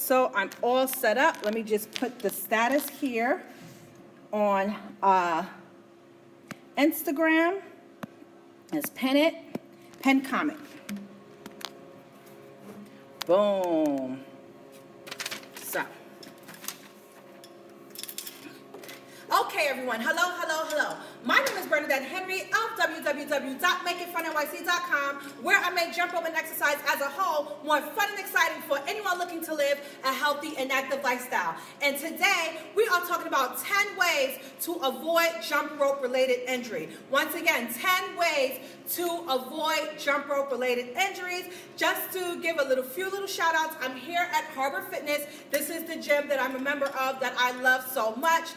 So I'm all set up. Let me just put the status here on Instagram. Let's pin it. Pin comment. Boom. So. Okay, everyone. Hello, hello, hello. My name is Bernadette Henry of www.makeitfunnyc.com, where I make jump rope and exercise as a whole more fun and exciting for anyone looking to live a healthy and active lifestyle. And today, we are talking about 10 ways to avoid jump rope related injury. Once again, 10 ways to avoid jump rope related injuries. Just to give a few little shout outs, I'm here at Harbor Fitness. This is the gym that I'm a member of that I love so much.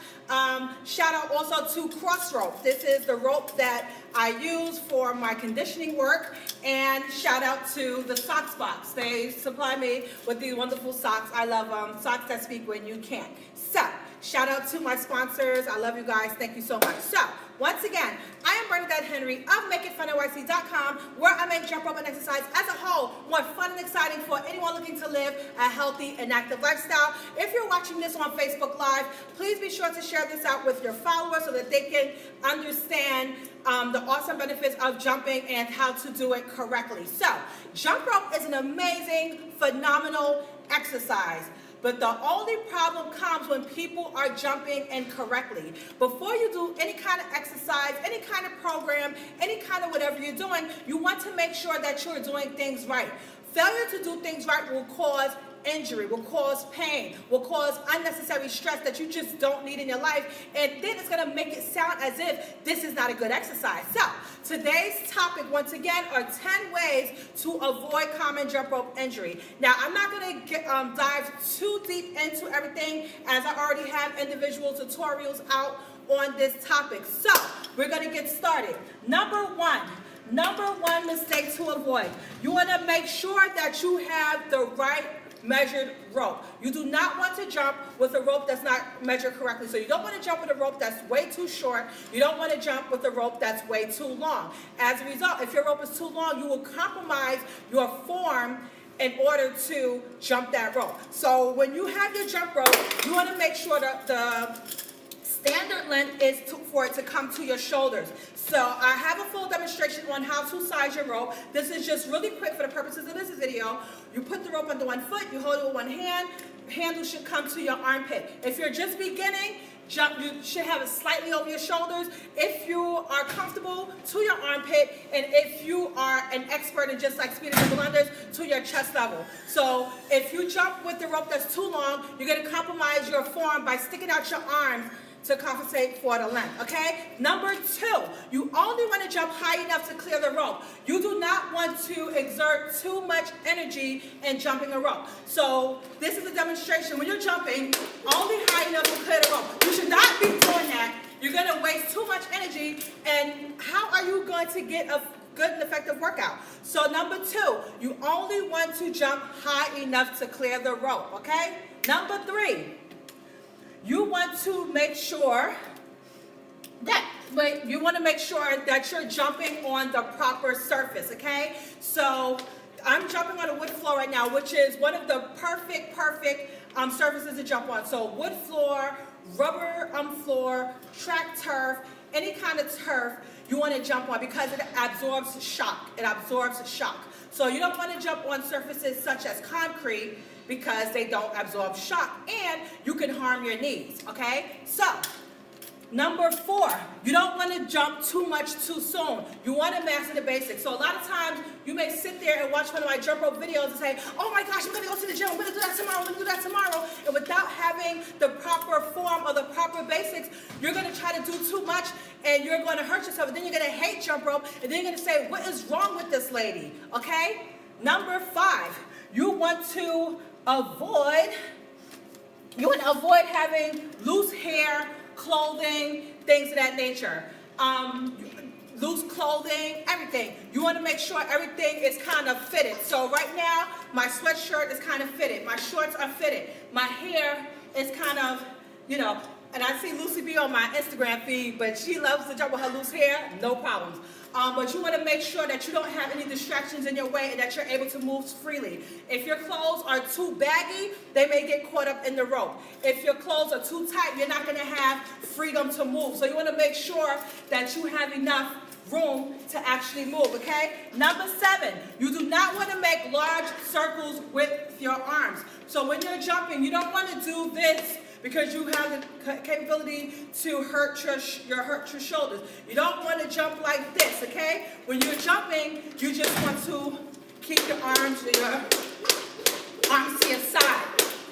Shout out also to Cross Rope. This is the rope that I use for my conditioning work. And shout out to the Socks Box. They supply me with these wonderful socks. I love socks that speak when you can't. So, shout out to my sponsors. I love you guys. Thank you so much. So, once again, I am Bernadette Henry of MakeItFunNYC.com, where I make jump rope and exercise as a whole more fun and exciting for anyone looking to live a healthy and active lifestyle. If you're watching this on Facebook Live, please be sure to share this out with your followers so that they can understand the awesome benefits of jumping and how to do it correctly. So, jump rope is an amazing, phenomenal exercise. But the only problem comes when people are jumping incorrectly. Before you do any kind of exercise, any kind of program, any kind of whatever you're doing, you want to make sure that you're doing things right. Failure to do things right will cause injury, will cause pain, will cause unnecessary stress that you just don't need in your life, and then it's going to make it sound as if this is not a good exercise. So, today's topic, once again, are 10 ways to avoid common jump rope injury. Now, I'm not going to dive too deep into everything, as I already have individual tutorials out on this topic. So, we're going to get started. Number one mistake to avoid. You want to make sure that you have the right measured rope. You do not want to jump with a rope that's not measured correctly. So you don't want to jump with a rope that's way too short. You don't want to jump with a rope that's way too long. As a result, if your rope is too long, you will compromise your form in order to jump that rope. So when you have your jump rope, you want to make sure that the standard length is for it to come to your shoulders. So I have a full demonstration on how to size your rope. This is just really quick for the purposes of this video. You put the rope under one foot, you hold it with one hand, handle should come to your armpit. If you're just beginning, you should have it slightly over your shoulders. If you are comfortable, to your armpit, and if you are an expert in just like speeders and blunders, to your chest level. So if you jump with the rope that's too long, you're going to compromise your form by sticking out your arms to compensate for the length, okay? Number two, you only want to jump high enough to clear the rope. You do not want to exert too much energy in jumping a rope. So this is a demonstration. When you're jumping, only high enough to clear the rope. You should not be doing that. You're going to waste too much energy, and how are you going to get a good and effective workout? So number two, you only want to jump high enough to clear the rope, okay? Number three, you want to make sure that you're jumping on the proper surface, okay? So I'm jumping on a wood floor right now, which is one of the perfect surfaces to jump on. So wood floor, rubber floor, track turf, any kind of turf you want to jump on because it absorbs shock. It absorbs shock. So you don't want to jump on surfaces such as concrete because they don't absorb shock, and you can harm your knees, okay? So, number four, you don't want to jump too much too soon. You want to master the basics. So a lot of times, you may sit there and watch one of my jump rope videos and say, oh my gosh, I'm going to go to the gym, I'm going to do that tomorrow, and without having the proper form or the proper basics, you're going to try to do too much, and you're going to hurt yourself, and then you're going to hate jump rope, and then you're going to say, what is wrong with this lady, okay? Number five, you want to avoid having loose hair, clothing, things of that nature. Loose clothing, everything. You want to make sure everything is kind of fitted. So right now, my sweatshirt is kind of fitted. My shorts are fitted. My hair is kind of, and I see Lucy B on my Instagram feed, but she loves to jump with her loose hair, no problems. but you want to make sure that you don't have any distractions in your way and that you're able to move freely. If your clothes are too baggy, they may get caught up in the rope. If your clothes are too tight, you're not going to have freedom to move. So you want to make sure that you have enough room to actually move, okay? Number 7, you do not want to make large circles with your arms. So when you're jumping, you don't want to do this because you have the capability to hurt your shoulders. You don't want to jump like this, okay? When you're jumping, you just want to keep your arms to your side,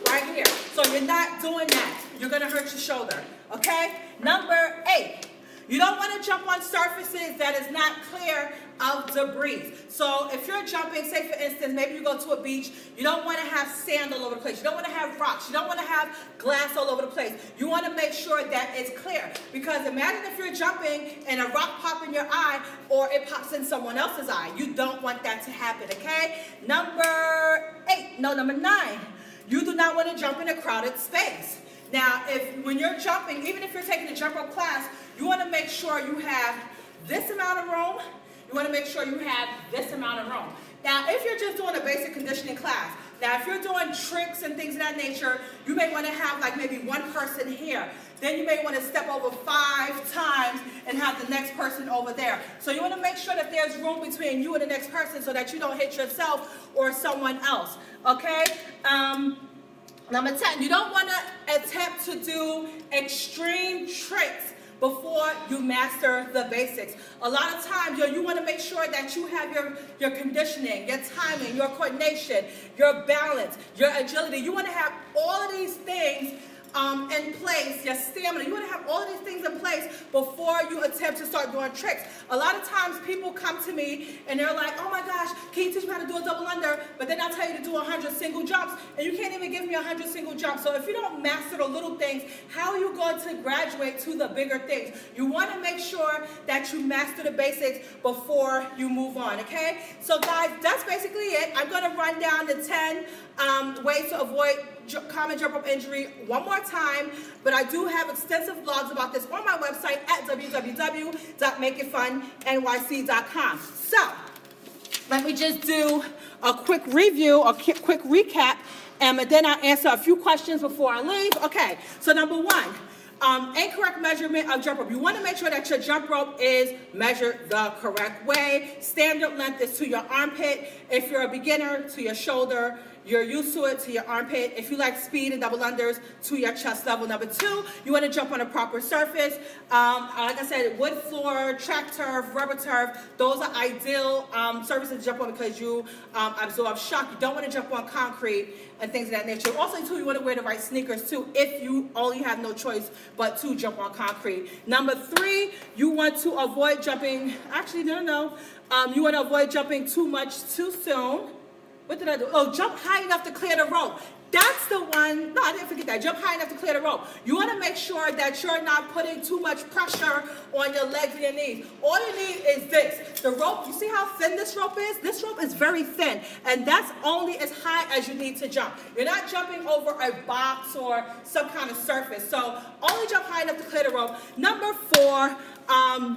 right here. So you're not doing that. You're going to hurt your shoulder, okay? Number 8. You don't want to jump on surfaces that is not clear of debris. So if you're jumping, say for instance, maybe you go to a beach, you don't want to have sand all over the place. You don't want to have rocks. You don't want to have glass all over the place. You want to make sure that it's clear. Because imagine if you're jumping and a rock pops in your eye or it pops in someone else's eye. You don't want that to happen, okay? Number 9. You do not want to jump in a crowded space. Now, when you're jumping, even if you're taking a jump rope class, you want to make sure you have this amount of room. You want to make sure you have this amount of room. Now, if you're just doing a basic conditioning class, now if you're doing tricks and things of that nature, you may want to have like maybe one person here. Then you may want to step over 5 times and have the next person over there. So you want to make sure that there's room between you and the next person so that you don't hit yourself or someone else, okay? Number 10, you don't want to attempt to do extreme tricks before you master the basics. A lot of times, you want to make sure that you have your conditioning, your timing, your coordination, your balance, your agility. You want to have all of these things in place, your stamina. You want to have all of these things in place before you attempt to start doing tricks. A lot of times people come to me and they're like, oh my gosh, can you teach me how to do a double under? But then I'll tell you to do 100 single jumps and you can't even give me 100 single jumps. So if you don't master the little things, how are you going to graduate to the bigger things? You want to make sure that you master the basics before you move on, okay? So guys, that's basically it. I'm going to run down the 10 ways to avoid common jump rope injury one more time, but I do have extensive blogs about this on my website at www.makeitfunnyc.com. So let me just do a quick review, a quick recap, and then I'll answer a few questions before I leave. Okay, so number 1, incorrect measurement of jump rope. You want to make sure that your jump rope is measured the correct way. Standard length is to your armpit. If you're a beginner, to your shoulder. You're used to it, to your armpit. If you like speed and double unders, to your chest level. Number 2, you want to jump on a proper surface. Like I said, wood floor, track turf, rubber turf, those are ideal surfaces to jump on because you absorb shock. You don't want to jump on concrete and things of that nature. Also, too, you want to wear the right sneakers, too, if you only have no choice but to jump on concrete. Number 3, you want to avoid jumping, you want to avoid jumping too much too soon. What did I do? Oh, jump high enough to clear the rope. That's the one. No, I didn't forget that. Jump high enough to clear the rope. You want to make sure that you're not putting too much pressure on your legs and your knees. All you need is this. The rope, you see how thin this rope is? This rope is very thin, and that's only as high as you need to jump. You're not jumping over a box or some kind of surface. So only jump high enough to clear the rope. Number 4,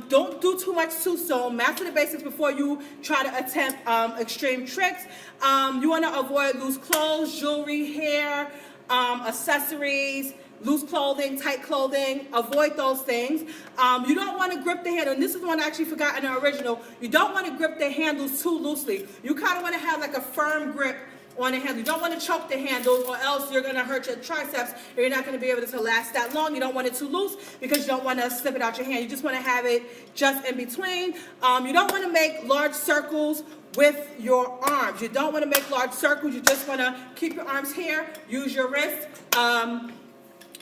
don't do too much too soon. Master the basics before you try to attempt extreme tricks. You want to avoid loose clothes, jewelry, hair, accessories, loose clothing, tight clothing. Avoid those things. You don't want to grip the handle, and this is one I actually forgot in the original. You don't want to grip the handles too loosely. You kind of want to have like a firm grip on the handle. You don't want to choke the handle or else you're going to hurt your triceps and you're not going to be able to last that long. You don't want it too loose because you don't want to slip it out your hand. You just want to have it just in between. You don't want to make large circles with your arms. You don't want to make large circles. You just want to keep your arms here. Use your wrist.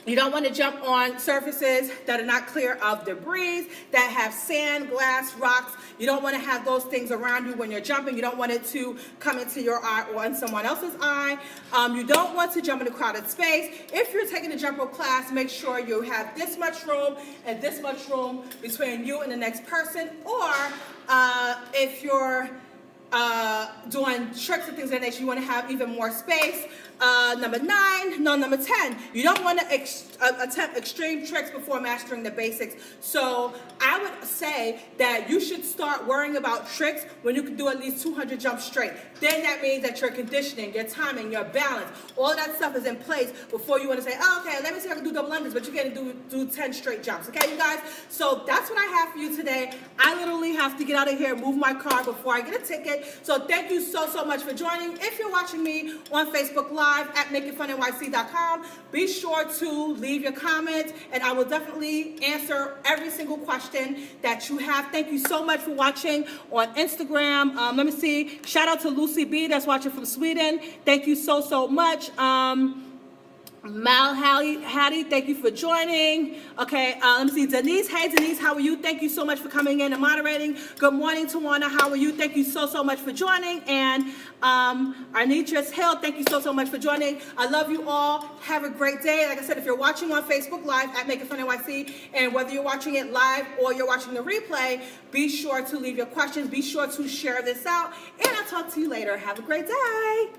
You don't want to jump on surfaces that are not clear of debris, that have sand, glass, rocks. You don't want to have those things around you when you're jumping. You don't want it to come into your eye or in someone else's eye. You don't want to jump in a crowded space. If you're taking a jump rope class, make sure you have this much room and this much room between you and the next person. Or if you're doing tricks and things of that nature, you want to have even more space. Number 10, you don't want to attempt extreme tricks before mastering the basics. So I would say that you should start worrying about tricks when you can do at least 200 jumps straight. Then that means that your conditioning, your timing, your balance, all that stuff is in place before you want to say, oh, okay, let me see if I can do double unders, but you can't do 10 straight jumps. Okay, you guys? So that's what I have for you today. I literally have to get out of here and move my car before I get a ticket. So thank you so much for joining. If you're watching me on Facebook Live at MakeItFunNYC.com, be sure to leave your comments, and I will definitely answer every single question that you have. Thank you so much for watching on Instagram. Let me see. Shout out to Lucy B that's watching from Sweden. Thank you so much. Mal Hattie, thank you for joining. Okay, let me see. Denise, hey Denise, how are you? Thank you so much for coming in and moderating. Good morning, Tawana, how are you? Thank you so much for joining. And Arnitris Hill, thank you so much for joining. I love you all. Have a great day. Like I said, if you're watching on Facebook Live at Make It Fun NYC, and whether you're watching it live or you're watching the replay, be sure to leave your questions. Be sure to share this out. And I'll talk to you later. Have a great day.